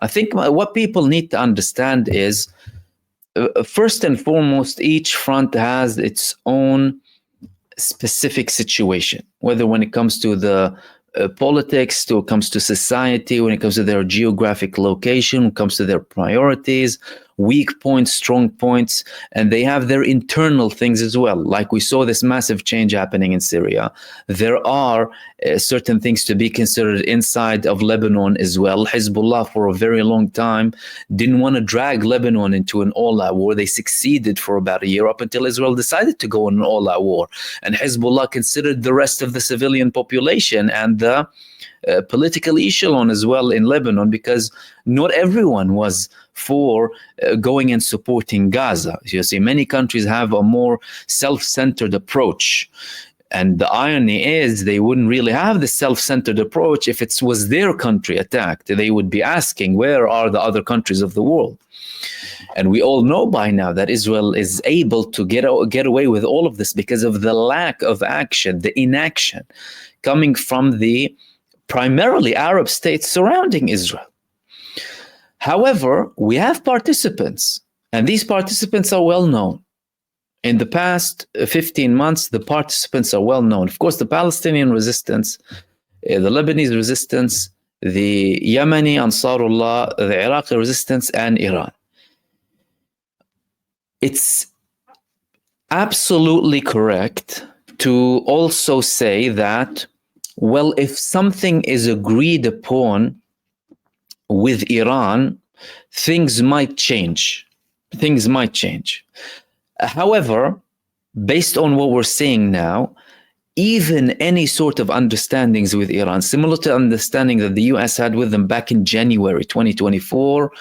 I think what people need to understand is, first and foremost, each front has its own specific situation, whether when it comes to the politics, when it comes to society, when it comes to their geographic location, when it comes to their priorities, weak points, strong points, and they have their internal things as well. Like we saw this massive change happening in Syria. There are certain things to be considered inside of Lebanon as well. Hizbullah for a very long time didn't want to drag Lebanon into an all-out war. They succeeded for about a year up until Israel decided to go on an all-out war. And Hezbollah considered the rest of the civilian population and the political echelon as well in Lebanon, because not everyone was for going and supporting Gaza. You see, many countries have a more self-centered approach. And the irony is they wouldn't really have the self-centered approach if it was their country attacked. They would be asking, where are the other countries of the world? And we all know by now that Israel is able to get away with all of this because of the lack of action, the inaction coming from the primarily Arab states surrounding Israel. However, we have participants, and these participants are well known. In the past 15 months, the participants are well known. Of course, the Palestinian resistance, the Lebanese resistance, the Yemeni Ansarullah, the Iraqi resistance, and Iran. It's absolutely correct to also say that, well, if something is agreed upon with Iran, things might change. Things might change. However, based on what we're seeing now, even any sort of understandings with Iran, similar to understanding that the US had with them back in January 2024,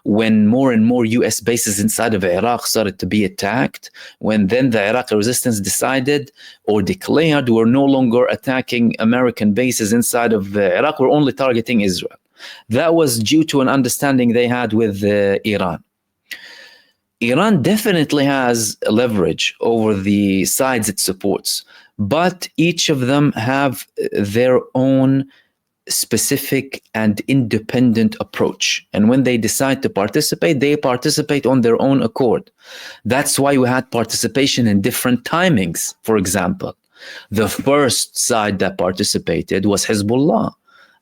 when more and more US bases inside of Iraq started to be attacked, when then the Iraqi resistance decided or declared we're no longer attacking American bases inside of Iraq, we're only targeting Israel. That was due to an understanding they had with Iran. Iran definitely has leverage over the sides it supports, but each of them have their own specific and independent approach. And when they decide to participate, they participate on their own accord. That's why we had participation in different timings. For example, the first side that participated was Hezbollah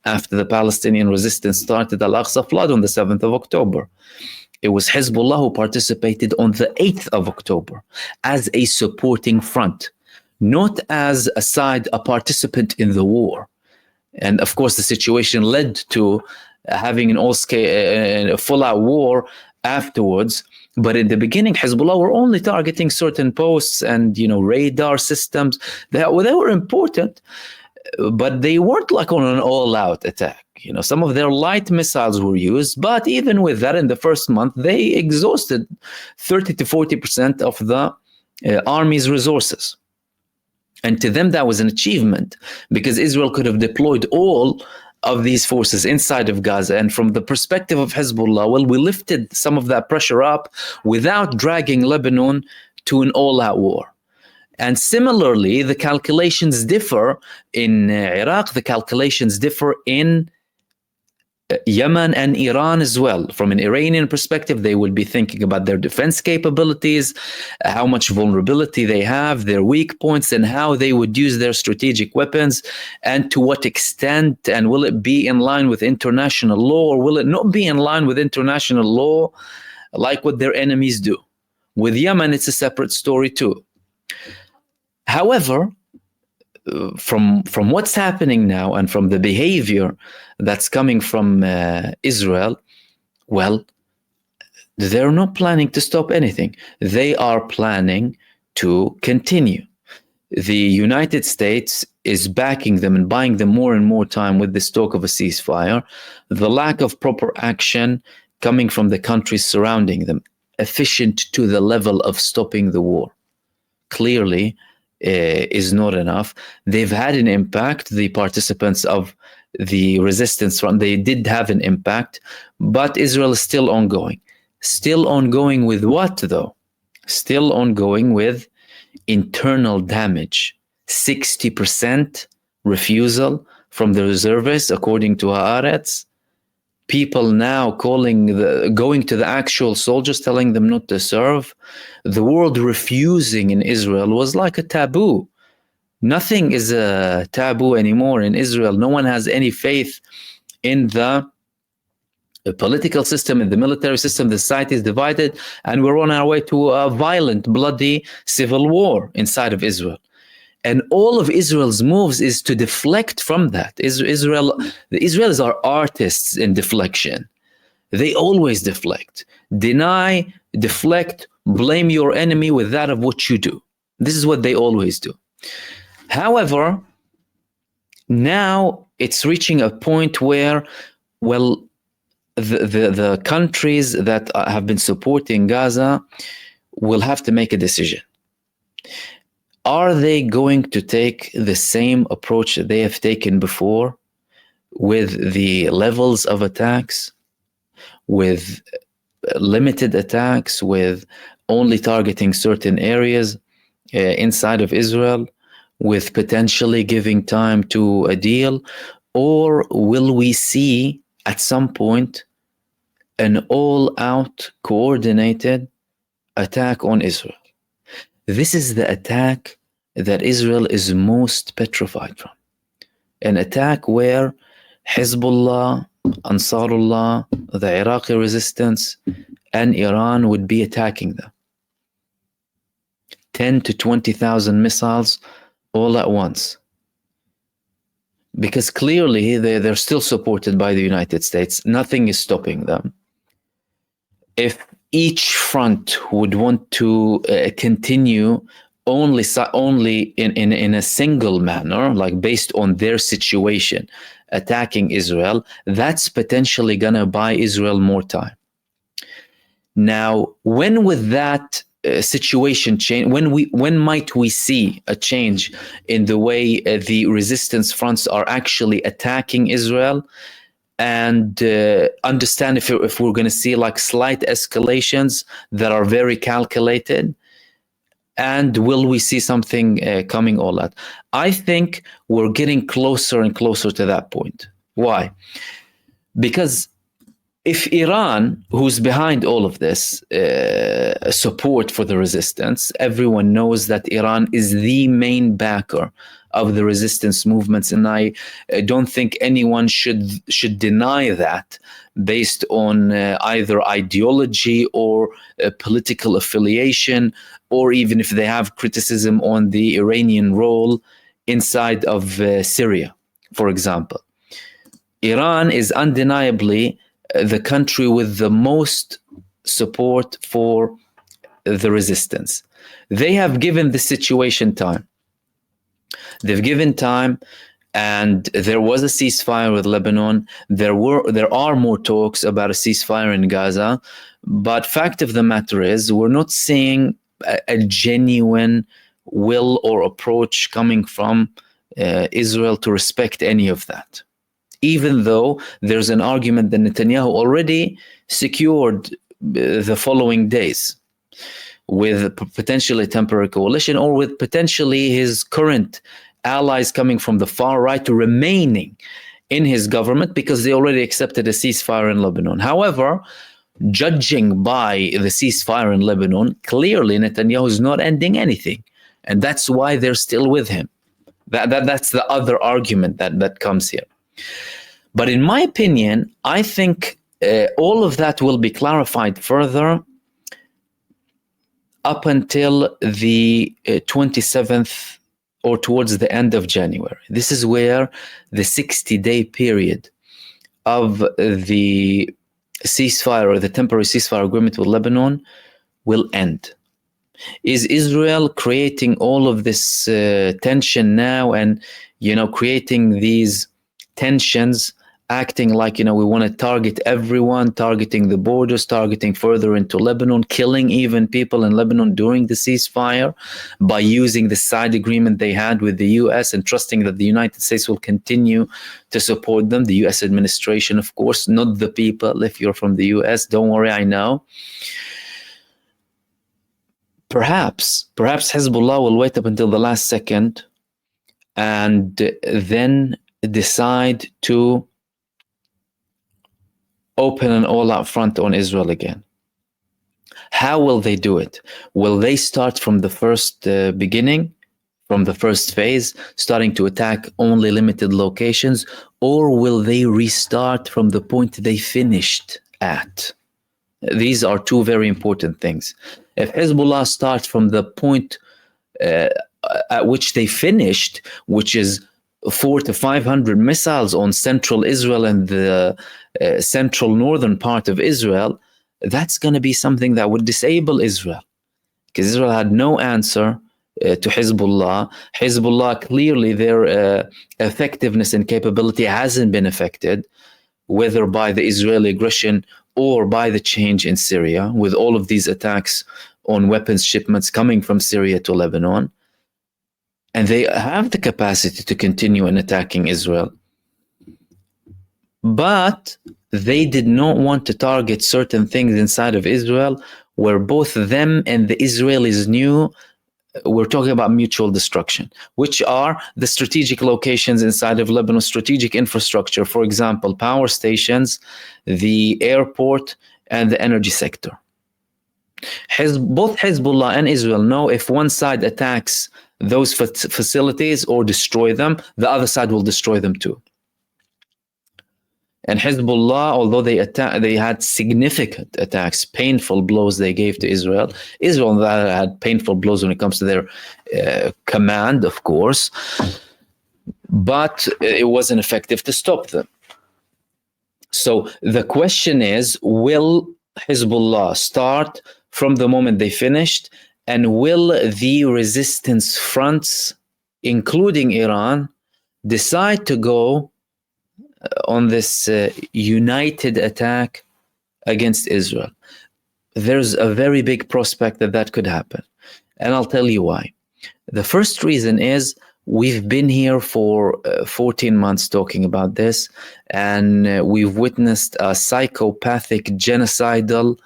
after the Palestinian resistance started Al-Aqsa flood on the 7th of October. It was Hezbollah who participated on the 8th of October as a supporting front, not as a side, a participant in the war. And of course, the situation led to having an all-scale, full-out war afterwards. But in the beginning, Hezbollah were only targeting certain posts and, radar systems. They were important, but they weren't like on an all-out attack. Some of their light missiles were used, but even with that, in the first month, they exhausted 30 to 40% of the army's resources. And to them, that was an achievement because Israel could have deployed all of these forces inside of Gaza. And from the perspective of Hezbollah, well, we lifted some of that pressure up without dragging Lebanon to an all-out war. And similarly, the calculations differ in Iraq, the calculations differ in Yemen and Iran as well. From an Iranian perspective, they will be thinking about their defense capabilities, how much vulnerability they have, their weak points, and how they would use their strategic weapons, and to what extent, and will it be in line with international law, or will it not be in line with international law, like what their enemies do. With Yemen, it's a separate story too. However, from what's happening now and from the behavior that's coming from Israel, well, they're not planning to stop anything. They are planning to continue. The United States is backing them and buying them more and more time with this talk of a ceasefire. The lack of proper action coming from the countries surrounding them, efficient to the level of stopping the war, clearly is not enough. They've had an impact. The participants of the resistance front, they did have an impact, but Israel is still ongoing. Still ongoing with what though? Still ongoing with internal damage. 60% refusal from the reservists, according to Haaretz. people now going to the actual soldiers, telling them not to serve. The word refusing in Israel was like a taboo. Nothing is a taboo anymore in Israel. No one has any faith in the political system, in the military system. The society is divided, and we're on our way to a violent, bloody civil war inside of Israel. And all of Israel's moves is to deflect from that. The Israelis are artists in deflection. They always deflect, deny, deflect, blame your enemy with that of what you do. This is what they always do. However, now it's reaching a point where, well, the countries that have been supporting Gaza will have to make a decision. Are they going to take the same approach that they have taken before, with the levels of attacks, with limited attacks, with only targeting certain areas inside of Israel, with potentially giving time to a deal? Or will we see at some point an all-out coordinated attack on Israel? This is the attack that Israel is most petrified from. An attack where Hizbullah, Ansarullah, the Iraqi resistance, and Iran would be attacking them. 10 to 20,000 missiles all at once. Because clearly they're still supported by the United States. Nothing is stopping them. If each front would want to continue only in a single manner, like based on their situation, attacking Israel, that's potentially going to buy Israel more time. Now, when would that situation change? When might we see a change in the way the resistance fronts are actually attacking Israel? And understand if we're going to see like slight escalations that are very calculated, and will we see something coming all out? I think we're getting closer and closer to that point. Why? Because if Iran, who's behind all of this support for the resistance, everyone knows that Iran is the main backer of the resistance movements, and I don't think anyone should deny that based on either ideology or political affiliation, or even if they have criticism on the Iranian role inside of Syria, for example. Iran is undeniably the country with the most support for the resistance. They have given the situation time. They've given time, and there was a ceasefire with Lebanon. There are more talks about a ceasefire in Gaza, but fact of the matter is, we're not seeing a genuine will or approach coming from Israel to respect any of that. Even though there's an argument that Netanyahu already secured the following days with potentially a temporary coalition, or with potentially his current allies coming from the far right remaining in his government, because they already accepted a ceasefire in Lebanon. However, judging by the ceasefire in Lebanon, clearly Netanyahu is not ending anything, and that's why they're still with him. That's the other argument that comes here. But in my opinion, I think all of that will be clarified further up until the 27th or towards the end of January. This is where the 60-day period of the ceasefire or the temporary ceasefire agreement with Lebanon will end. Is Israel creating all of this tension now, and creating these tensions, acting like we want to target everyone, targeting the borders, targeting further into Lebanon, killing even people in Lebanon during the ceasefire by using the side agreement they had with the US and trusting that the United States will continue to support them? The US administration, of course, not the people. If you're from the US, don't worry, I know. Perhaps Hezbollah will wait up until the last second and then decide to open an all-out front on Israel again. How will they do it? Will they start from the first beginning, from the first phase, starting to attack only limited locations, or will they restart from the point they finished at? These are two very important things. If Hezbollah starts from the point at which they finished, which is 400 to 500 missiles on central Israel and the central northern part of Israel, that's going to be something that would disable Israel, because Israel had no answer to Hezbollah. Hezbollah, clearly their effectiveness and capability hasn't been affected, whether by the Israeli aggression or by the change in Syria, with all of these attacks on weapons shipments coming from Syria to Lebanon. And they have the capacity to continue in attacking Israel. But they did not want to target certain things inside of Israel where both them and the Israelis knew we're talking about mutual destruction, which are the strategic locations inside of Lebanon, strategic infrastructure, for example, power stations, the airport, and the energy sector. Both Hezbollah and Israel know if one side attacks those facilities or destroy them, the other side will destroy them too. And Hezbollah, although they had significant attacks, painful blows they gave to Israel. Israel had painful blows when it comes to their command, of course, but it wasn't effective to stop them. So the question is, will Hezbollah start from the moment they finished, and will the resistance fronts, including Iran, decide to go on this united attack against Israel? There's a very big prospect that that could happen. And I'll tell you why. The first reason is we've been here for 14 months talking about this, and we've witnessed a psychopathic, genocidal,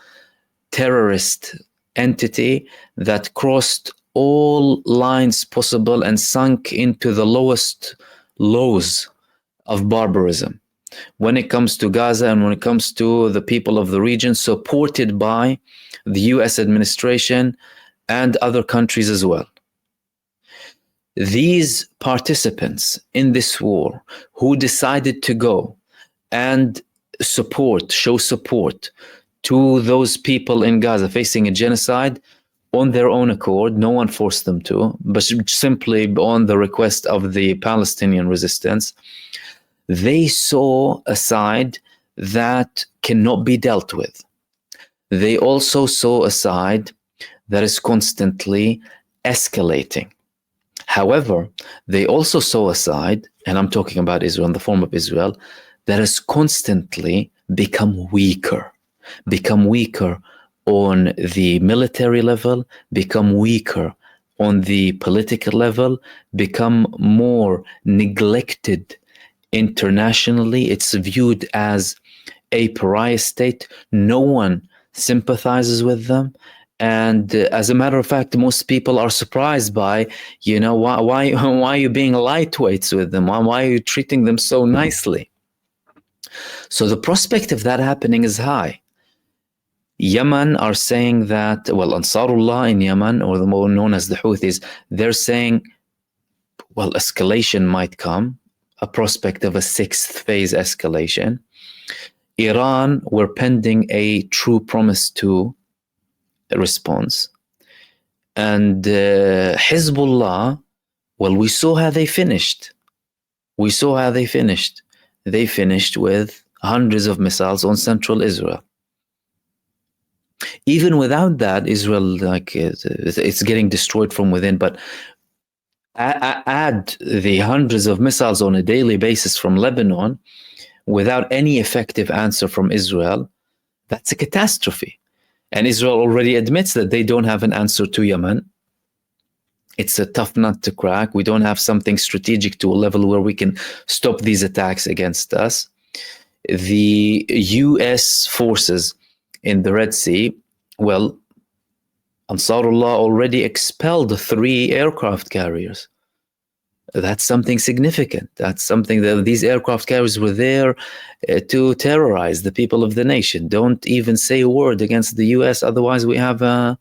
terrorist entity that crossed all lines possible and sunk into the lowest lows of barbarism when it comes to Gaza and when it comes to the people of the region, supported by the US administration and other countries as well. These participants in this war who decided to go and show support to those people in Gaza facing a genocide on their own accord, no one forced them to, but simply on the request of the Palestinian resistance, they saw a side that cannot be dealt with. They also saw a side that is constantly escalating. However, they also saw a side, and I'm talking about Israel in the form of Israel, that has constantly become weaker on the military level, become weaker on the political level, become more neglected internationally. It's viewed as a pariah state. No one sympathizes with them. And as a matter of fact, most people are surprised by, why are you being lightweights with them? Why are you treating them so nicely? So the prospect of that happening is high. Yemen are saying that, Ansarullah in Yemen, or the more known as the Houthis, they're saying, escalation might come, a prospect of a sixth phase escalation. Iran were pending a true promise to response. And Hezbollah, we saw how they finished. They finished with hundreds of missiles on central Israel. Even without that, Israel, it's getting destroyed from within. But add the hundreds of missiles on a daily basis from Lebanon, without any effective answer from Israel, that's a catastrophe. And Israel already admits that they don't have an answer to Yemen. It's a tough nut to crack. We don't have something strategic to a level where we can stop these attacks against us. The US forces in the Red Sea, Ansarullah already expelled 3 aircraft carriers. That's something significant. That's something that these aircraft carriers were there to terrorize the people of the nation. Don't even say a word against the US, otherwise we have an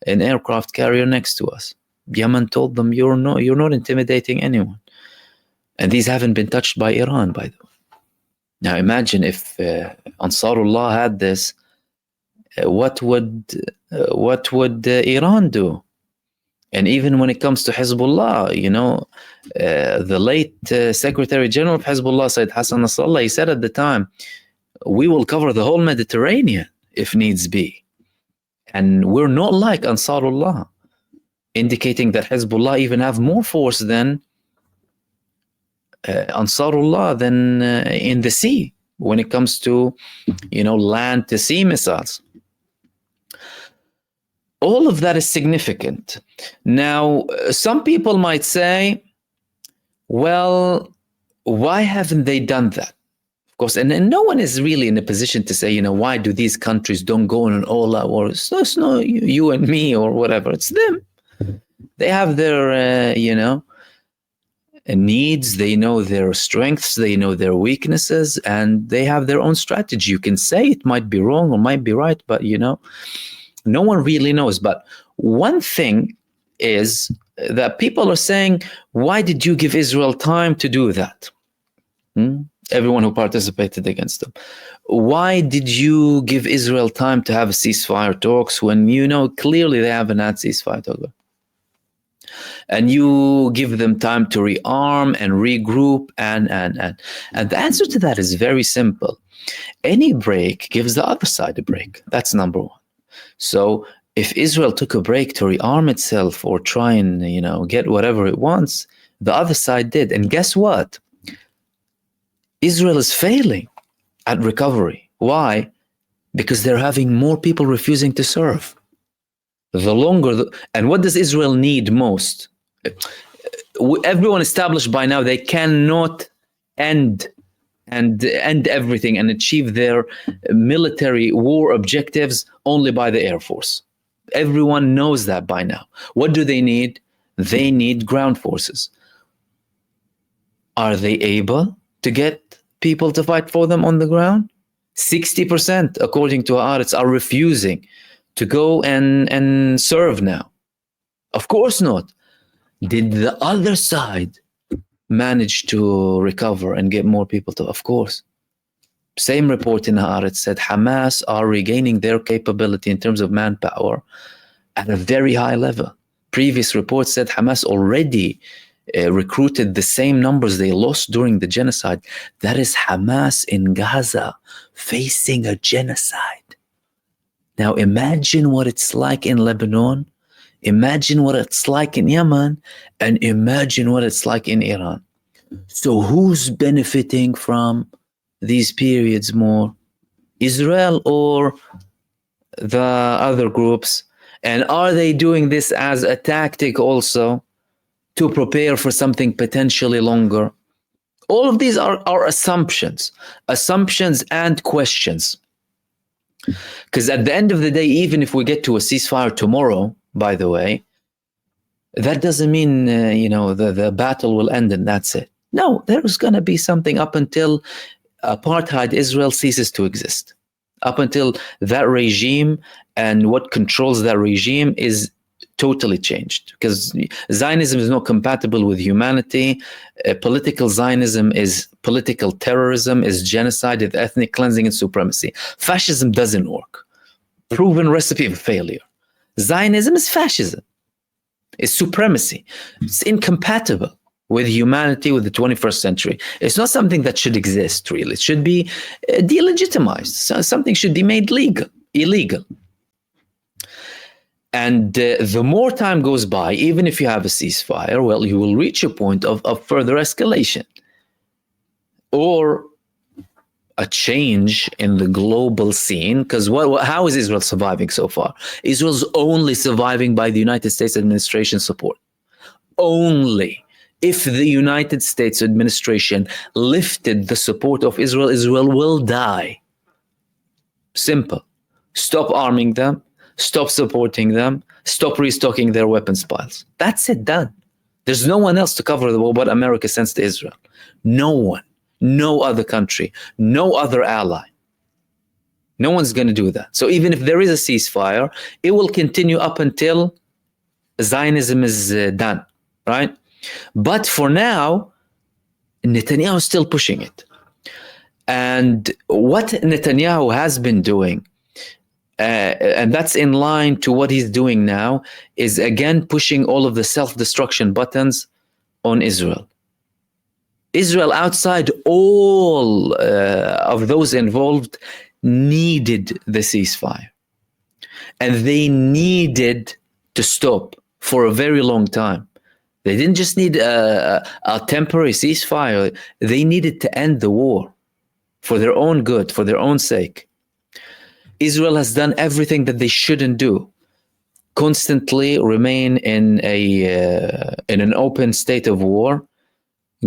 aircraft carrier next to us. Yemen told them, you're not intimidating anyone. And these haven't been touched by Iran, by the way. Now imagine if Ansarullah had this, what would Iran do? And even when it comes to Hizbullah, the late Secretary General of Hizbullah, Sayyid Hassan Nasrallah, he said at the time, we will cover the whole Mediterranean if needs be. And we're not like Ansarullah, indicating that Hezbollah even have more force than Ansarullah than in the sea when it comes to, land to sea missiles. All of that is significant. Now, some people might say, well, why haven't they done that? Of course, and no one is really in a position to say, why do these countries don't go on an all-out war? It's not you and me or whatever. It's them. They have their, needs. They know their strengths. They know their weaknesses, and they have their own strategy. You can say it might be wrong or might be right, but, no one really knows. But one thing is that people are saying, why did you give Israel time to do that? Everyone who participated against them. Why did you give Israel time to have a ceasefire talks when clearly they haven't had ceasefire talks? And you give them time to rearm and regroup, and the answer to that is very simple. Any break gives the other side a break. That's number one. So if Israel took a break to rearm itself or try and, get whatever it wants, the other side did. And guess what? Israel is failing at recovery. Why? Because they're having more people refusing to serve. And what does Israel need most? Everyone established by now they cannot end everything and achieve their military war objectives only by the Air Force. Everyone knows that by now. What do they need? They need ground forces. Are they able to get people to fight for them on the ground? 60%, according to Haaretz, are refusing to go and serve now. Of course not. Did the other side manage to recover and get more people to? Of course. Same report in Haaretz said Hamas are regaining their capability in terms of manpower at a very high level. Previous reports said Hamas already recruited the same numbers they lost during the genocide. That is Hamas in Gaza facing a genocide. Now imagine what it's like in Lebanon, imagine what it's like in Yemen, and imagine what it's like in Iran. So who's benefiting from these periods more? Israel or the other groups? And are they doing this as a tactic also to prepare for something potentially longer? All of these are assumptions and questions. Because at the end of the day, even if we get to a ceasefire tomorrow, by the way, that doesn't mean, the battle will end and that's it. No, there's going to be something up until apartheid Israel ceases to exist. Up until that regime and what controls that regime is totally changed. Because Zionism is not compatible with humanity. Political Zionism is political terrorism, is genocide, is ethnic cleansing and supremacy. Fascism doesn't work. Proven recipe of failure. Zionism is fascism. It's supremacy. It's incompatible with humanity, with the 21st century. It's not something that should exist, really. It should be delegitimized. So something should be made illegal. And the more time goes by, even if you have a ceasefire, well, you will reach a point of further escalation or a change in the global scene. Because how is Israel surviving so far? Israel's only surviving by the United States administration support. Only. If the United States administration lifted the support of Israel, Israel will die. Simple. Stop arming them. Stop supporting them. Stop restocking their weapons piles. That's it, done. There's no one else to cover what America sends to Israel. No one, no other country, no other ally. No one's going to do that. So even if there is a ceasefire, it will continue up until Zionism is done, right? But for now, Netanyahu is still pushing it. And what Netanyahu has been doing, and that's in line to what he's doing now, is again pushing all of the self-destruction buttons on Israel. Israel, outside all of those involved, needed the ceasefire. And they needed to stop for a very long time. They didn't just need a temporary ceasefire. They needed to end the war for their own good, for their own sake. Israel has done everything that they shouldn't do. Constantly remain in an open state of war,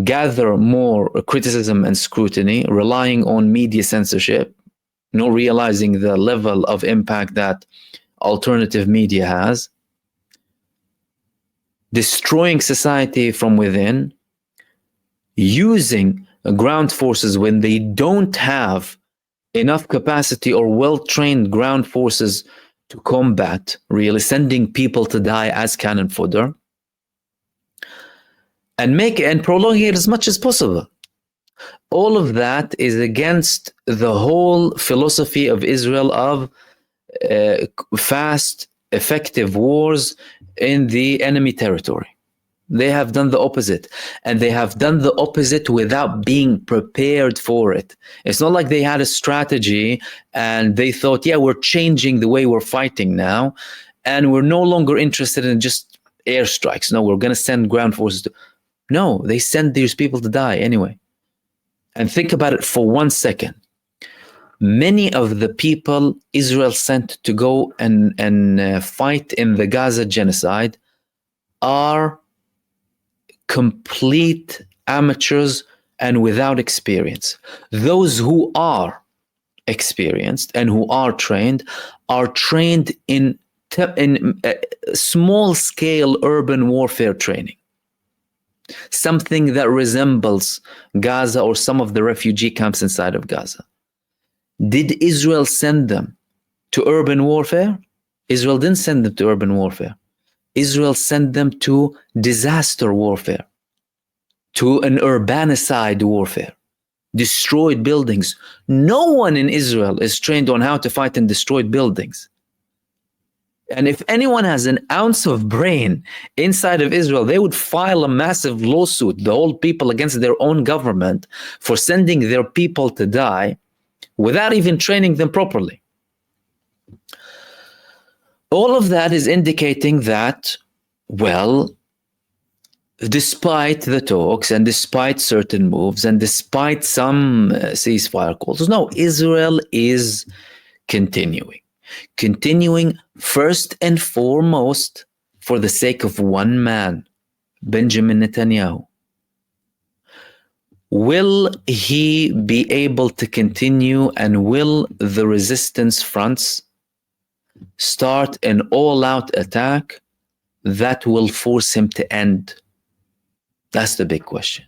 gather more criticism and scrutiny, relying on media censorship, not realizing the level of impact that alternative media has, destroying society from within, using ground forces when they don't have enough capacity or well-trained ground forces to combat, really sending people to die as cannon fodder, and prolong it as much as possible. All of that is against the whole philosophy of Israel of fast, effective wars in the enemy territory. They have done the opposite, and they have done the opposite without being prepared for it. It's not like they had a strategy and they thought, yeah, we're changing the way we're fighting now, and we're no longer interested in just airstrikes. No, we're going to send ground forces to... No, they send these people to die anyway. And think about it for 1 second. Many of the people Israel sent to go and fight in the Gaza genocide are complete amateurs and without experience. Those who are experienced and who are trained in small-scale urban warfare training. Something that resembles Gaza or some of the refugee camps inside of Gaza. Did Israel send them to urban warfare? Israel didn't send them to urban warfare. Israel sent them to disaster warfare, to an urbanicide warfare, destroyed buildings. No one in Israel is trained on how to fight in destroyed buildings. And if anyone has an ounce of brain inside of Israel, they would file a massive lawsuit, the whole people against their own government, for sending their people to die without even training them properly. All of that is indicating that, well, despite the talks and despite certain moves and despite some ceasefire calls, no, Israel is continuing first and foremost for the sake of one man, Benjamin Netanyahu. Will he be able to continue, and will the resistance fronts start an all-out attack that will force him to end? That's the big question.